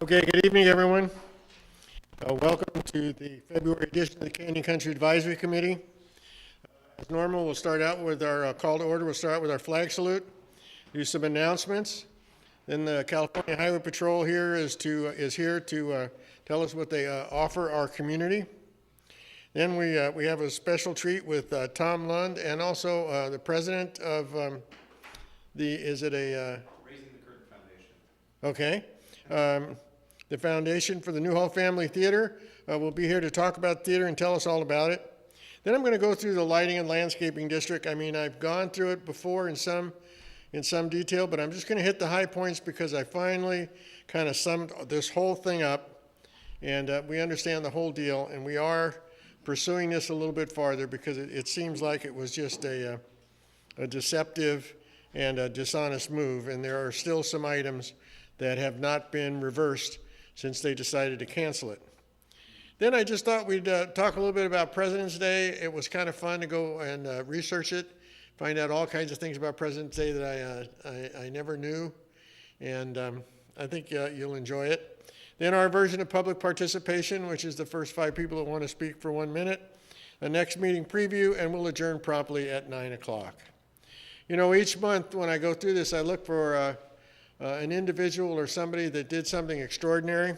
Okay, good evening, everyone. Welcome to the February edition of the Canyon Country Advisory Committee. As normal, we'll start out with our call to order. We'll start with our flag salute, do some announcements. Then the California Highway Patrol here is here to tell us what they offer our community. Then we have a special treat with Tom Lund and also the president of Raising the Curtain Foundation. Okay. The Foundation for the Newhall Family Theater will be here to talk about theater and tell us all about it. Then I'm going to go through the Lighting and Landscaping District. I mean, I've gone through it before in some detail, but I'm just going to hit the high points because I finally kind of summed this whole thing up, and we understand the whole deal, and we are pursuing this a little bit farther because it seems like it was just a deceptive and a dishonest move, and there are still some items that have not been reversed since they decided to cancel it. Then I just thought we'd talk a little bit about President's Day. It was kind of fun to go and research it, find out all kinds of things about President's Day that I never knew, and I think you'll enjoy it. Then our version of public participation, which is the first 5 people that want to speak for 1 minute. The next meeting preview, and we'll adjourn promptly at 9 o'clock. You know, each month when I go through this, I look for an individual or somebody that did something extraordinary.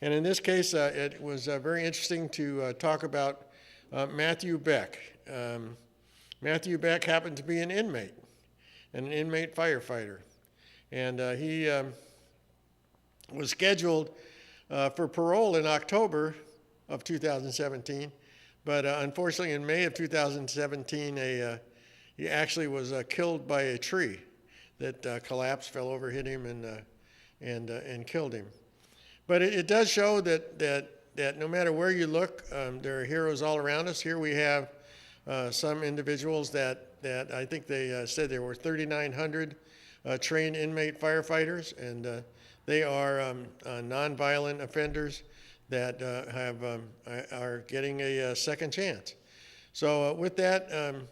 And in this case, it was very interesting to talk about Matthew Beck. Matthew Beck happened to be an inmate firefighter. And he was scheduled for parole in October of 2017. But unfortunately, in May of 2017, he actually was killed by a tree that collapsed, fell over, hit him, and killed him. But it does show that no matter where you look, there are heroes all around us. Here we have some individuals that I think they said there were 3,900 trained inmate firefighters, and they are nonviolent offenders that are getting a second chance. So with that,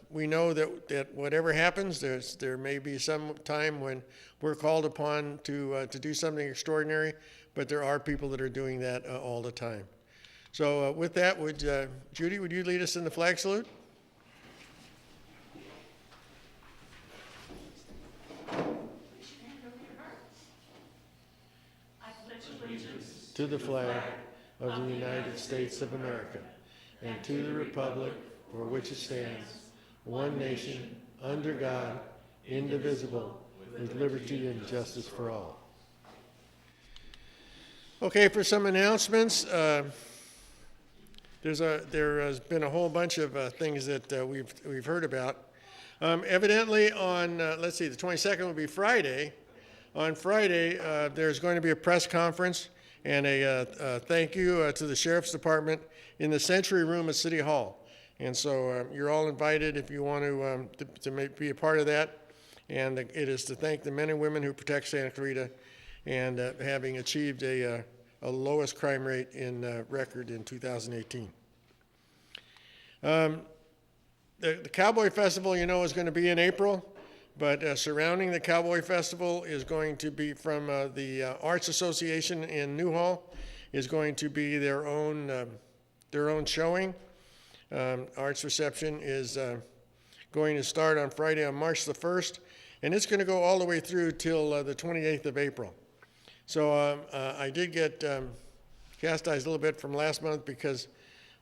we know that whatever happens, there may be some time when we're called upon to do something extraordinary, but there are people that are doing that all the time. So with that, Judy, would you lead us in the flag salute? I pledge allegiance to the flag of the United States of America and to the republic for which it stands, one nation, under God, indivisible, with liberty and justice for all. Okay, for some announcements, there has been a whole bunch of things that we've heard about. Evidently on, the 22nd will be Friday. On Friday, there's going to be a press conference and a thank you to the Sheriff's Department in the Century Room at City Hall. And so you're all invited if you want to be a part of that. And it is to thank the men and women who protect Santa Clarita and having achieved a lowest crime rate in record in 2018. The Cowboy Festival, you know, is going to be in April. But surrounding the Cowboy Festival is going to be from the Arts Association in Newhall is going to be their own showing. Arts reception is going to start on Friday on March the 1st, and it's going to go all the way through till the 28th of April. So I did get chastised a little bit from last month because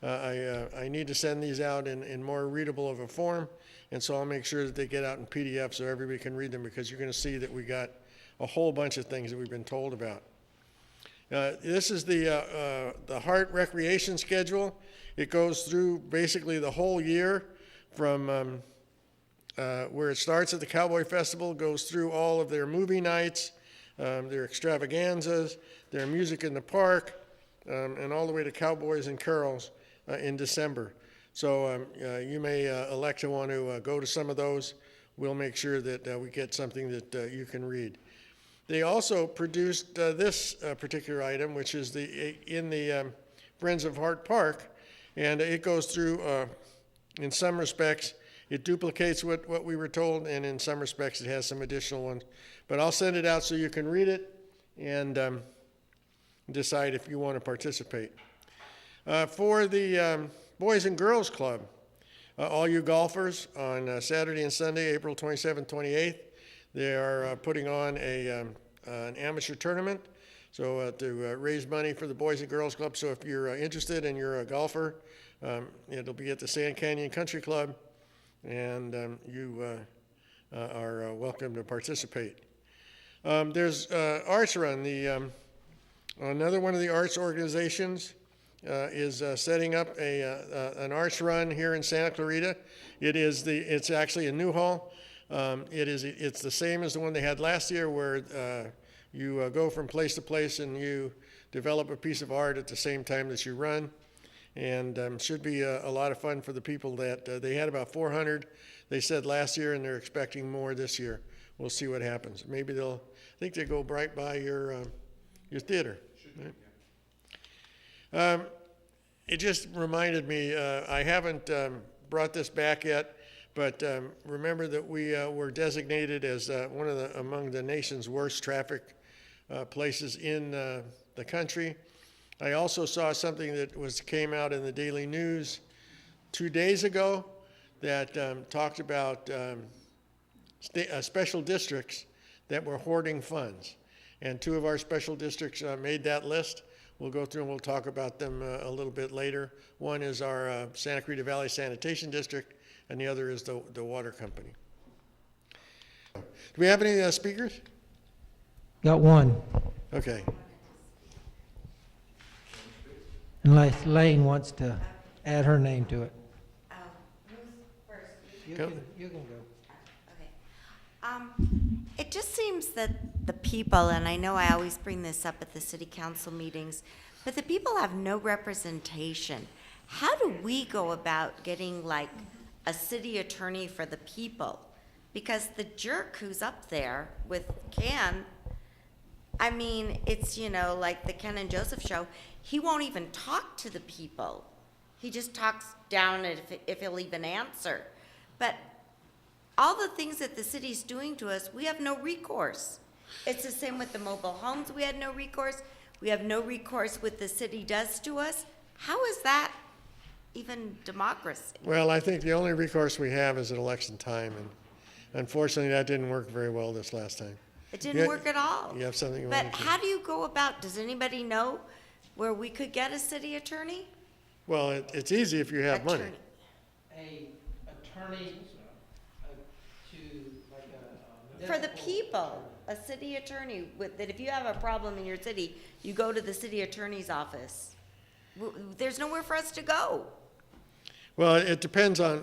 I need to send these out in more readable of a form, and so I'll make sure that they get out in PDF so everybody can read them, because you're going to see that we got a whole bunch of things that we've been told about. This is the Hart Recreation schedule. It goes through basically the whole year from where it starts at the Cowboy Festival, goes through all of their movie nights, their extravaganzas, their music in the park, and all the way to Cowboys and Carols in December. So you may elect to want to go to some of those. We'll make sure that we get something that you can read. They also produced this particular item, which is in the Friends of Hart Park, and it goes through, in some respects, it duplicates what we were told, and in some respects it has some additional ones. But I'll send it out so you can read it, and decide if you want to participate. For the Boys and Girls Club, all you golfers, on Saturday and Sunday, April 27th, 28th, they are putting on an amateur tournament, so to raise money for the Boys and Girls Club. So if you're interested and you're a golfer, it'll be at the Sand Canyon Country Club, and you are welcome to participate. There's Arts Run. Another one of the arts organizations is setting up an arts run here in Santa Clarita. It's actually a new hall. It's the same as the one they had last year, where you go from place to place and you develop a piece of art at the same time that you run, and should be a lot of fun for the people that they had about 400. They said last year, and they're expecting more this year. We'll see what happens. Maybe I think they go right by your theater. Right? It just reminded me, I haven't brought this back yet, but remember that we were designated as among the nation's worst traffic places in the country. I also saw something that came out in the Daily News 2 days ago that talked about special districts that were hoarding funds. And 2 of our special districts made that list. We'll go through and we'll talk about them a little bit later. One is our Santa Clarita Valley Sanitation District, and the other is the water company. Do we have any speakers? Got one, Okay. unless Lane wants to add her name to it. Who's first? You Go. can go. Okay. It just seems that the people, and I know I always bring this up at the city council meetings, but the people have no representation. How do we go about getting like a city attorney for the people? Because the jerk who's up there with Ken, I mean, it's, like the Ken and Joseph show, he won't even talk to the people. He just talks down if he'll even answer. But all the things that the city's doing to us, we have no recourse. It's the same with the mobile homes. We had no recourse. We have no recourse what the city does to us. How is that even democracy? Well, I think the only recourse we have is at election time, and unfortunately that didn't work very well this last time. It didn't work at all. You have something you But want to say? how do you go about, does anybody know where we could get a city attorney? Well, it's easy if you have money. Attorney. A attorney For the people, a city attorney, that if you have a problem in your city, you go to the city attorney's office. There's nowhere for us to go. Well, it depends on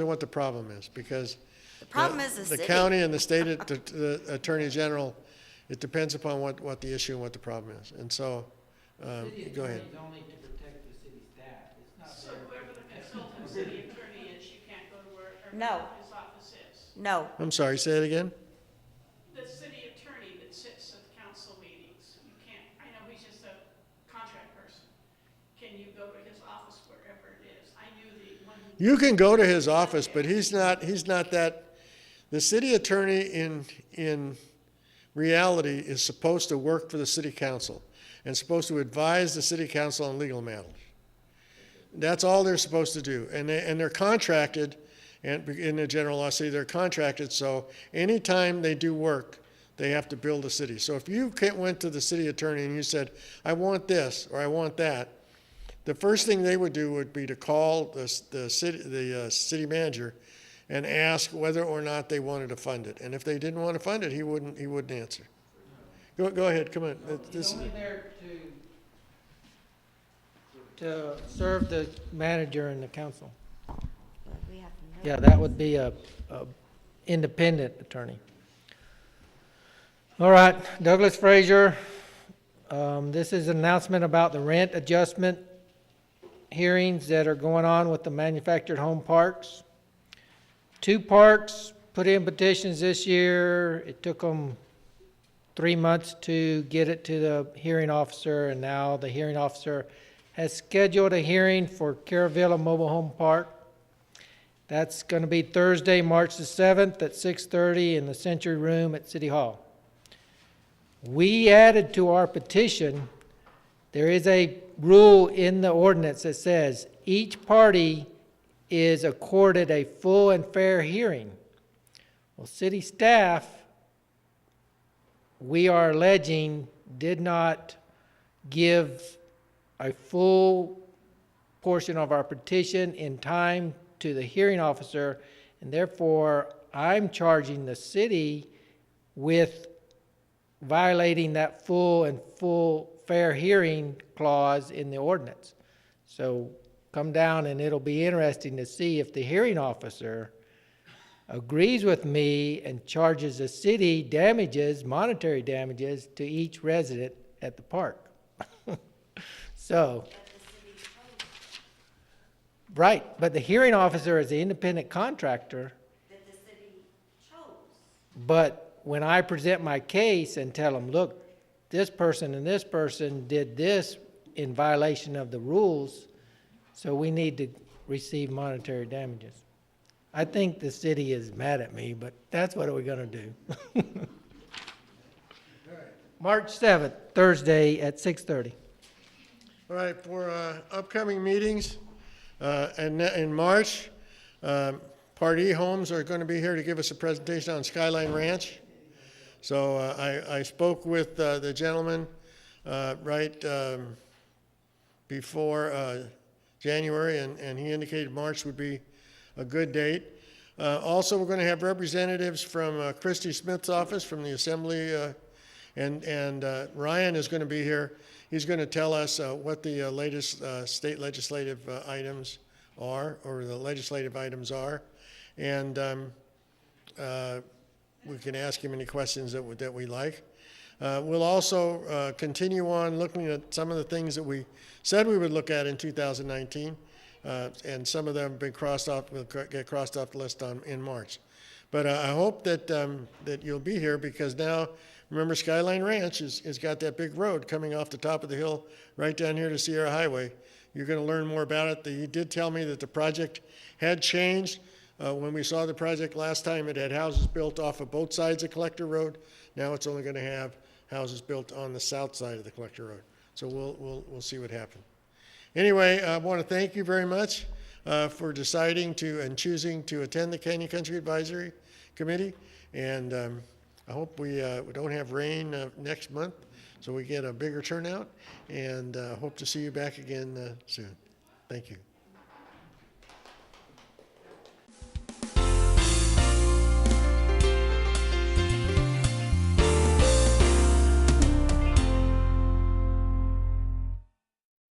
what the problem is, because The problem is the the city. county and the attorney general, it depends upon what the issue and what the problem is. And so, go ahead. only to protect the city staff. It's not So whoever the consultant city attorney is, you can't go to where No. his office is. No, I'm sorry, say it again? The city attorney that sits at council meetings, you can't, I know he's just a contract person. Can you go to his office wherever it is? I knew the one. You can go to his office, but he's not that, the city attorney in reality is supposed to work for the city council and supposed to advise the city council on legal matters. That's all they're supposed to do. And they're contracted, and in the general law city, they're contracted, so anytime they do work, they have to bill the city. So if you went to the city attorney and you said, I want this, or I want that, the first thing they would do would be to call the city manager and ask whether or not they wanted to fund it. And if they didn't want to fund it, he wouldn't answer. Go ahead, come on. He's only there to serve the manager and the council. we have no. Yeah, that would be a independent attorney. All right, Douglas Frazier. This is an announcement about the rent adjustment hearings that are going on with the manufactured home parks. 2 parks put in petitions this year. It took them 3 months to get it to the hearing officer, and now the hearing officer has scheduled a hearing for Caravilla Mobile Home Park. That's going to be Thursday, March the 7th at 6:30 in the Century Room at City Hall. We added to our petition There is a rule in the ordinance that says each party is accorded a full and fair hearing. Well, city staff, we are alleging, did not give a full portion of our petition in time to the hearing officer, and therefore I'm charging the city with violating that full fair hearing clause in the ordinance. So come down and it'll be interesting to see if the hearing officer agrees with me and charges the city damages, monetary damages, to each resident at the park. So, right, but the hearing officer is the independent contractor. That the city chose. But when I present my case and tell them, look, this person and this person did this in violation of the rules, so we need to receive monetary damages. I think the city is mad at me, but that's what we're gonna do. March 7th, Thursday at 6:30. All right, for upcoming meetings, and in March, Part E Homes are going to be here to give us a presentation on Skyline Ranch. So I spoke with the gentleman right before January, and he indicated March would be a good date. Also, we're going to have representatives from Christy Smith's office, from the Assembly, and Ryan is going to be here. He's going to tell us what the latest state legislative items are, or the legislative items are, and we can ask him any questions that we like. We'll also continue on looking at some of the things that we said we would look at in 2019, and some of them have been crossed off, will get crossed off the list in March. But I hope that that you'll be here, because now, remember, Skyline Ranch has got that big road coming off the top of the hill right down here to Sierra Highway. You're going to learn more about it. He did tell me that the project had changed. When we saw the project last time, it had houses built off of both sides of Collector Road. Now it's only going to have houses built on the south side of the Collector Road. So we'll see what happens. Anyway, I want to thank you very much for deciding to and choosing to attend the Canyon Country Advisory Committee. And I hope we don't have rain next month, so we get a bigger turnout. And hope to see you back again soon. Thank you.